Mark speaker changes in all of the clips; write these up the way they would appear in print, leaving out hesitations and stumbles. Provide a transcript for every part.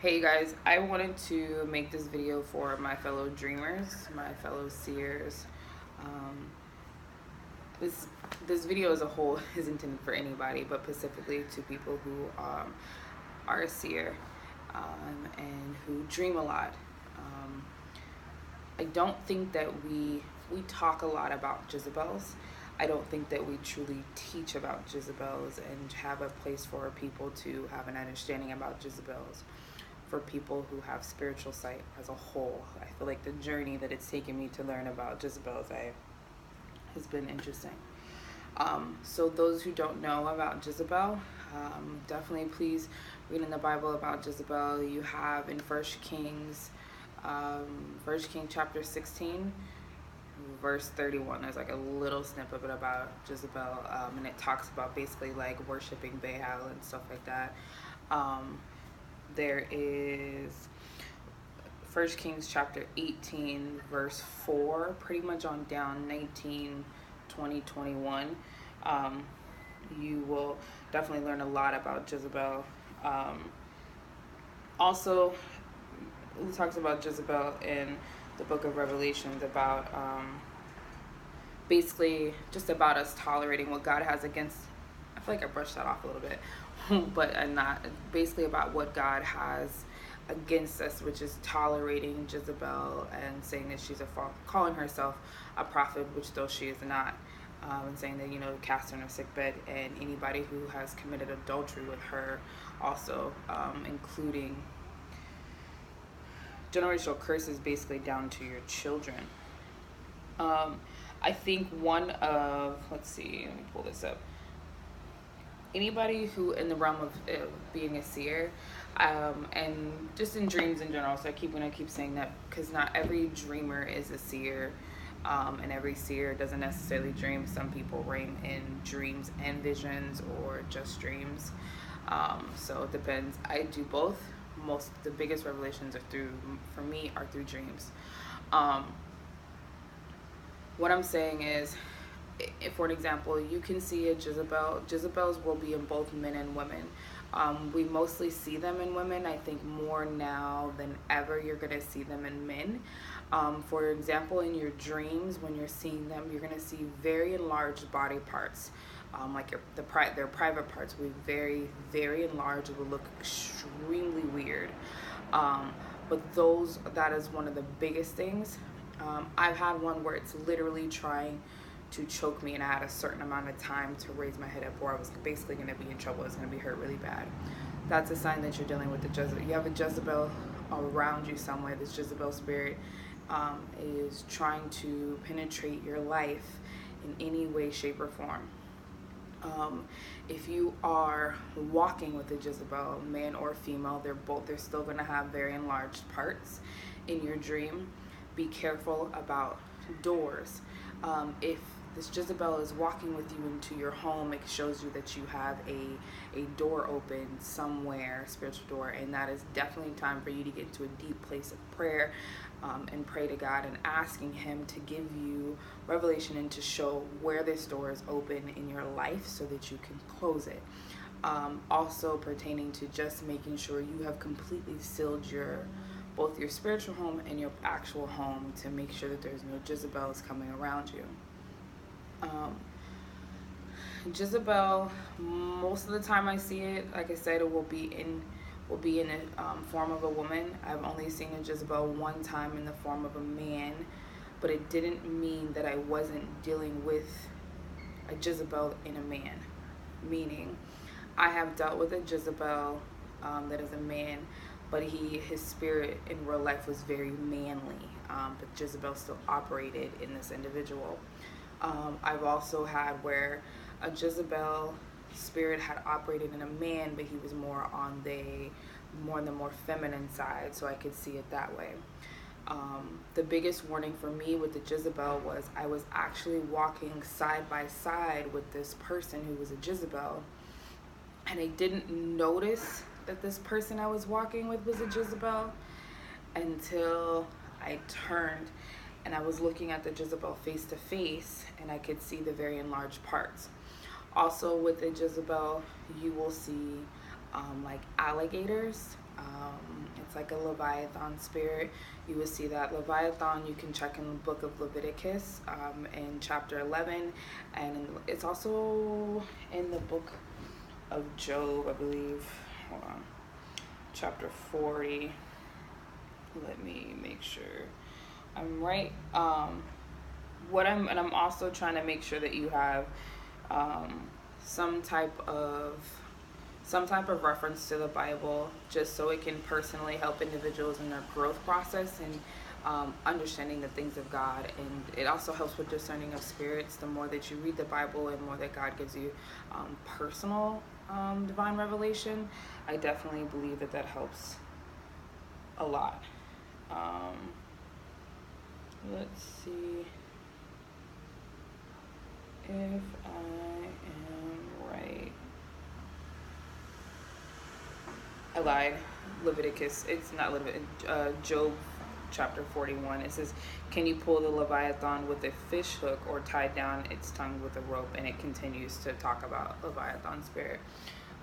Speaker 1: Hey guys, I wanted to make this video for my fellow dreamers, my fellow seers. Um, this video as a whole is intended for anybody, but specifically to people who are a seer and who dream a lot. Um, I don't think that we talk a lot about Jezebels. I don't think that we truly teach about Jezebels and have a place for people to have an understanding about Jezebels. For people who have spiritual sight as a whole, I feel like the journey that it's taken me to learn about Jezebels has been interesting. So those who don't know about Jezebel, definitely please read in the Bible about Jezebel. You have in First Kings chapter 16, verse 31. There's like a little snippet about Jezebel, and it talks about basically like worshiping Baal and stuff like that. There is First Kings chapter 18, verse 4, pretty much on down 19, 20, 21. You will definitely learn a lot about Jezebel. Also, it talks about Jezebel in the book of Revelations about basically just about us tolerating what God has against. I feel like I brushed that off a little bit, but not basically about what God has against us, which is tolerating Jezebel and saying that she's calling herself a prophet, which though she is not, and saying that cast her in a sick bed, and anybody who has committed adultery with her, also including generational curses, basically down to your children. I think one of, let's see, let me pull this up. Anybody who in the realm of being a seer, and just in dreams in general, so I keep saying that because not every dreamer is a seer, and every seer doesn't necessarily dream. Some people reign in dreams and visions, or just dreams. So it depends. I do both. The biggest revelations for me are through dreams. What I'm saying is, if, for an example, you can see a Jezebel. Jezebels will be in both men and women. We mostly see them in women. I think more now than ever you're going to see them in men. For example, in your dreams, when you're seeing them, you're going to see very enlarged body parts. Like their private parts will be very, very enlarged. It will look extremely weird. But that is one of the biggest things. I've had one where it's literally trying to choke me, and I had a certain amount of time to raise my head up, or I was basically going to be in trouble. I was going to be hurt really bad. That's a sign that you're dealing with the Jezebel. You have a Jezebel around you somewhere. This Jezebel spirit is trying to penetrate your life in any way, shape, or form. If you are walking with a Jezebel, man or female, they're still going to have very enlarged parts in your dream. Be careful about doors. If this Jezebel is walking with you into your home, it shows you that you have a door open somewhere, spiritual door, and that is definitely time for you to get into a deep place of prayer, and pray to God and asking Him to give you revelation and to show where this door is open in your life so that you can close it. Also pertaining to just making sure you have completely sealed both your spiritual home and your actual home, to make sure that there's no Jezebels coming around you. Jezebel, most of the time I see it, like I said, it will be in a form of a woman. I've only seen a Jezebel one time in the form of a man, but it didn't mean that I wasn't dealing with a Jezebel in a man. Meaning, I have dealt with a Jezebel that is a man, but his spirit in real life was very manly, but Jezebel still operated in this individual. I've also had where a Jezebel spirit had operated in a man, but he was more on the more feminine side, so I could see it that way. The biggest warning for me with the Jezebel was I was actually walking side by side with this person who was a Jezebel, and I didn't notice that this person I was walking with was a Jezebel until I turned and I was looking at the Jezebel face to face, and I could see the very enlarged parts. Also with the Jezebel, you will see like alligators It's like a Leviathan spirit. You will see that Leviathan. You can check in the book of Leviticus in chapter 11, and it's also in the book of Job, I believe. Hold on, chapter 40. Let me make sure I'm right. I'm also trying to make sure that you have um, some type of reference to the Bible, just so it can personally help individuals in their growth process and understanding the things of God. And it also helps with discerning of spirits. The more that you read the Bible and more that God gives you personal divine revelation, I definitely believe that that helps a lot. Let's see if I am right. I lied. Leviticus. It's not Leviticus. Job chapter 41. It says, "Can you pull the Leviathan with a fish hook or tie down its tongue with a rope?" And it continues to talk about Leviathan spirit.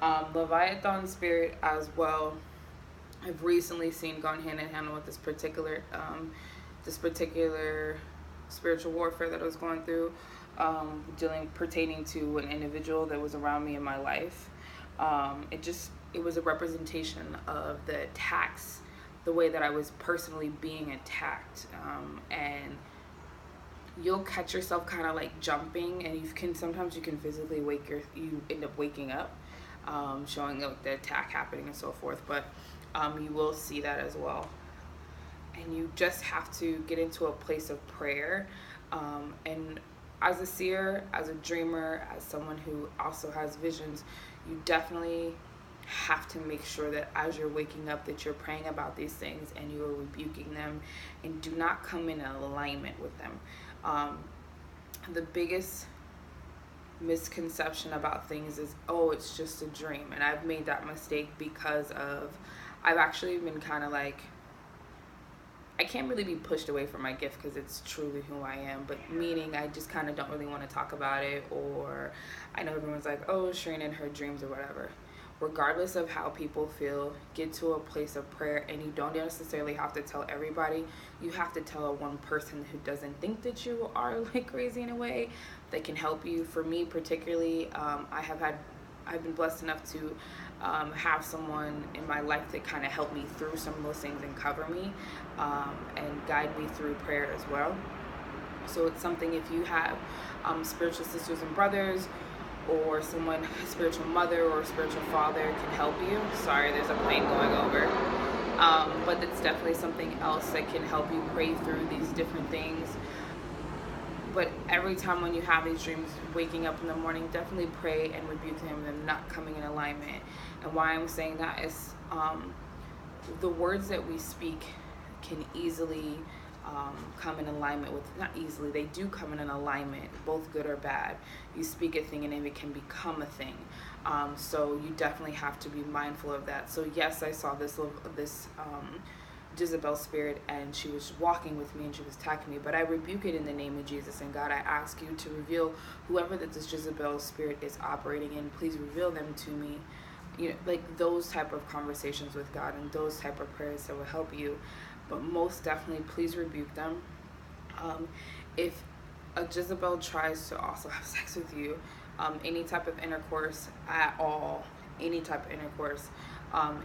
Speaker 1: Leviathan spirit as well. I've recently seen gone hand in hand with this particular spiritual warfare that I was going through, pertaining to an individual that was around me in my life. It was a representation of the attacks, the way that I was personally being attacked, and you'll catch yourself kind of like jumping, and sometimes you can physically you end up waking up, showing up the attack happening and so forth. But you will see that as well, and you just have to get into a place of prayer, and as a seer, as a dreamer, as someone who also has visions, you definitely have to make sure that as you're waking up that you're praying about these things and you are rebuking them, and do not come in alignment with them. The biggest misconception about things is, oh, it's just a dream. And I've made that mistake because I've actually been kind of like, I can't really be pushed away from my gift because it's truly who I am, but meaning I just kind of don't really want to talk about it, or I know everyone's like, oh, Shireen and her dreams or whatever. Regardless of how people feel, get to a place of prayer, and you don't necessarily have to tell everybody. You have to tell one person who doesn't think that you are like crazy in a way, that can help you. For me particularly, I've been blessed enough to have someone in my life that kind of helped me through some of those things and cover me, and guide me through prayer as well. So it's something, if you have spiritual sisters and brothers, or someone, spiritual mother or spiritual father, can help you. Sorry, there's a plane going over. But it's definitely something else that can help you pray through these different things. But every time when you have these dreams, waking up in the morning, definitely pray and rebuke them and not coming in alignment. And why I'm saying that is the words that we speak can easily come in alignment with, not easily, they do come in an alignment, both good or bad. You speak a thing and it can become a thing. So you definitely have to be mindful of that. So yes, I saw this Jezebel spirit, and she was walking with me and she was attacking me, but I rebuke it in the name of Jesus. And God, I ask you to reveal whoever that this Jezebel spirit is operating in. Please reveal them to me. You know, like those type of conversations with God and those type of prayers that will help you. But most definitely, please rebuke them. If a Jezebel tries to also have sex with you, any type of intercourse at all, any type of intercourse,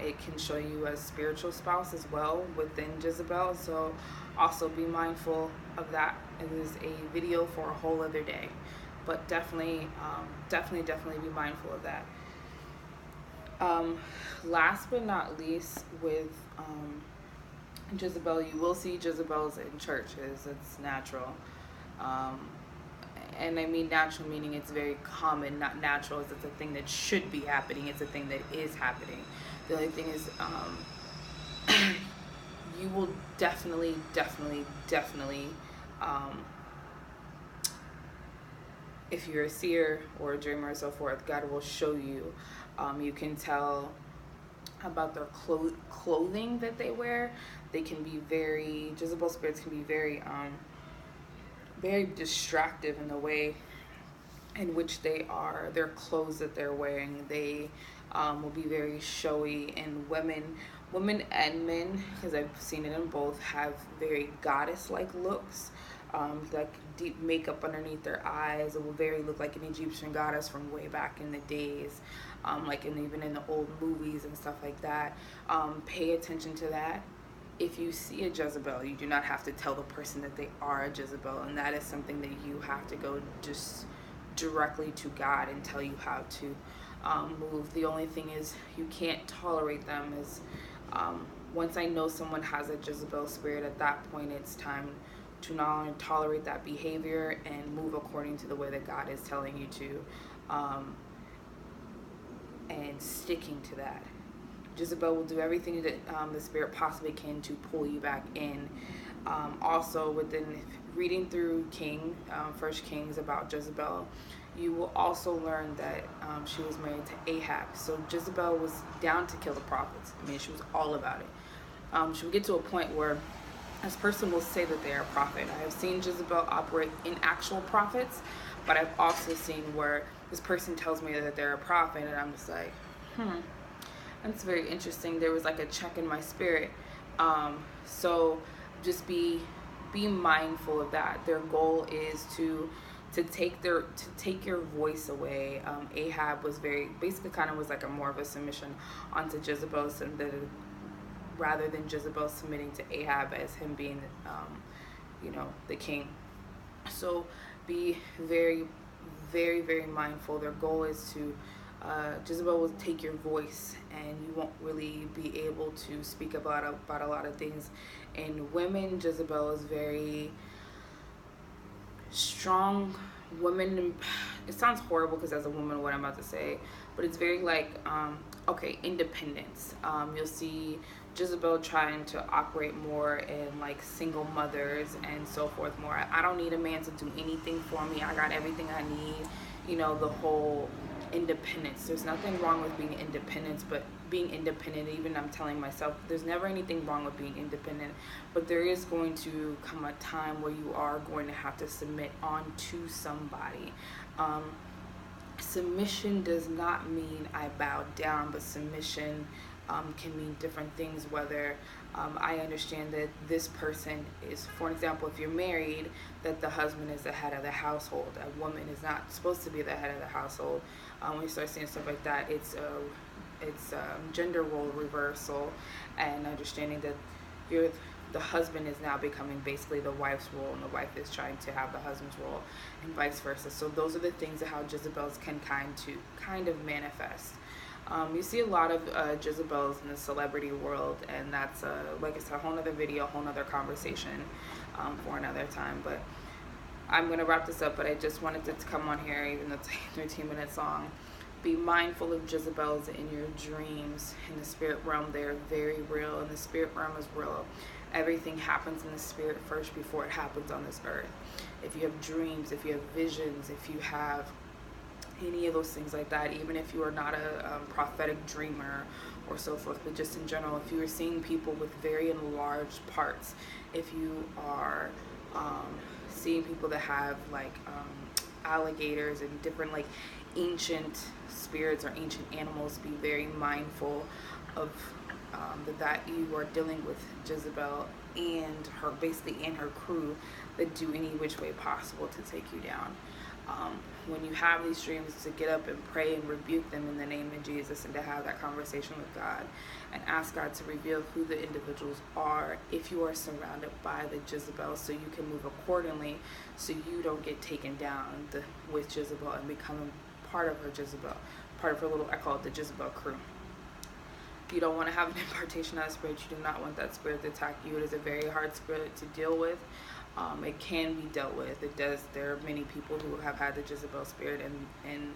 Speaker 1: it can show you as spiritual spouse as well within Jezebel. So also be mindful of that. It is a video for a whole other day, but definitely be mindful of that. Last but not least, with Jezebel, you will see Jezebels in churches. It's natural. And I mean natural meaning it's very common, not natural as it's a thing that should be happening. It's a thing that is happening. The only thing is, you will definitely, if you're a seer or a dreamer and so forth, God will show you. You can tell about their clothing that they wear. They can be Jezebel spirits can be very distractive in the way in which their clothes that they're wearing. They will be very showy, and women women and men, because I've seen it in both, have very goddess-like looks, like deep makeup underneath their eyes. It will very look like an Egyptian goddess from way back in the days, like even in the old movies and stuff like that. Pay attention to that. If you see a Jezebel, you do not have to tell the person that they are a Jezebel, and that is something that you have to go just directly to God and tell you how to move. The only thing is you can't tolerate them. Is once I know someone has a Jezebel spirit, at that point it's time to not only tolerate that behavior and move according to the way that God is telling you to, and sticking to that. Jezebel will do everything that the spirit possibly can to pull you back in. Also, within reading through First Kings about Jezebel, you will also learn that she was married to Ahab. So Jezebel was down to kill the prophets. I mean, she was all about it. She would get to a point where this person will say that they are a prophet. I have seen Jezebel operate in actual prophets, but I've also seen where this person tells me that they're a prophet, and I'm just like, that's very interesting. There was like a check in my spirit. So just be mindful of that. Their goal is to take your voice away. Ahab was basically kind of was like a more of a submission onto Jezebel, rather than Jezebel submitting to Ahab as him being the king. So be very, very, very mindful. Their goal is to Jezebel will take your voice, and you won't really be able to speak about a lot of things. And women, Jezebel is very strong. Women, it sounds horrible because as a woman what I'm about to say, but it's very like independence. You'll see Jezebel trying to operate more in like single mothers and so forth more. I don't need a man to do anything for me. I got everything I need. The whole independence. There's nothing wrong with being independent, but being independent, even I'm telling myself, there's never anything wrong with being independent, but there is going to come a time where you are going to have to submit on to somebody. Submission does not mean I bow down, but submission can mean different things, whether I understand that this person is, for example, if you're married, that the husband is the head of the household. A woman is not supposed to be the head of the household. When you start seeing stuff like that, it's gender role reversal, and understanding that the husband is now becoming basically the wife's role, and the wife is trying to have the husband's role, and vice versa. So those are the things of how Jezebels can kind of manifest. You see a lot of Jezebels in the celebrity world, and that's like it's a whole nother video, a whole nother conversation for another time. But I'm going to wrap this up, but I just wanted to come on here, even though it's 13 minutes long. Be mindful of Jezebels in your dreams. In the spirit realm, they're very real, and the spirit realm is real. Everything happens in the spirit first before it happens on this earth. If you have dreams, if you have visions, if you have any of those things like that, even if you are not a prophetic dreamer or so forth, but just in general, if you are seeing people with very enlarged parts, if you are seeing people that have like alligators and different like ancient spirits or ancient animals, be very mindful of that you are dealing with Jezebel and her crew that do any which way possible to take you down. When you have these dreams, to get up and pray and rebuke them in the name of Jesus, and to have that conversation with God and ask God to reveal who the individuals are if you are surrounded by the Jezebel, so you can move accordingly, so you don't get taken down with Jezebel and become part of her Jezebel, part of her little, I call it the Jezebel crew. You don't want to have an impartation of that spirit. You do not want that spirit to attack you. It is a very hard spirit to deal with. It can be dealt with. There are many people who have had the Jezebel spirit and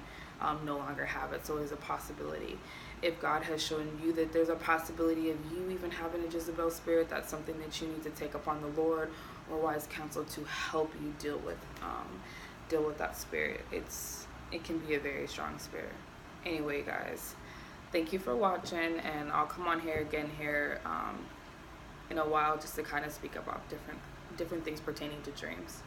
Speaker 1: no longer have it. So it is a possibility. If God has shown you that there's a possibility of you even having a Jezebel spirit, that's something that you need to take upon the Lord or wise counsel to help you deal with that spirit. It can be a very strong spirit. Anyway, guys, thank you for watching, and I'll come on here again in a while just to kind of speak about different things pertaining to dreams.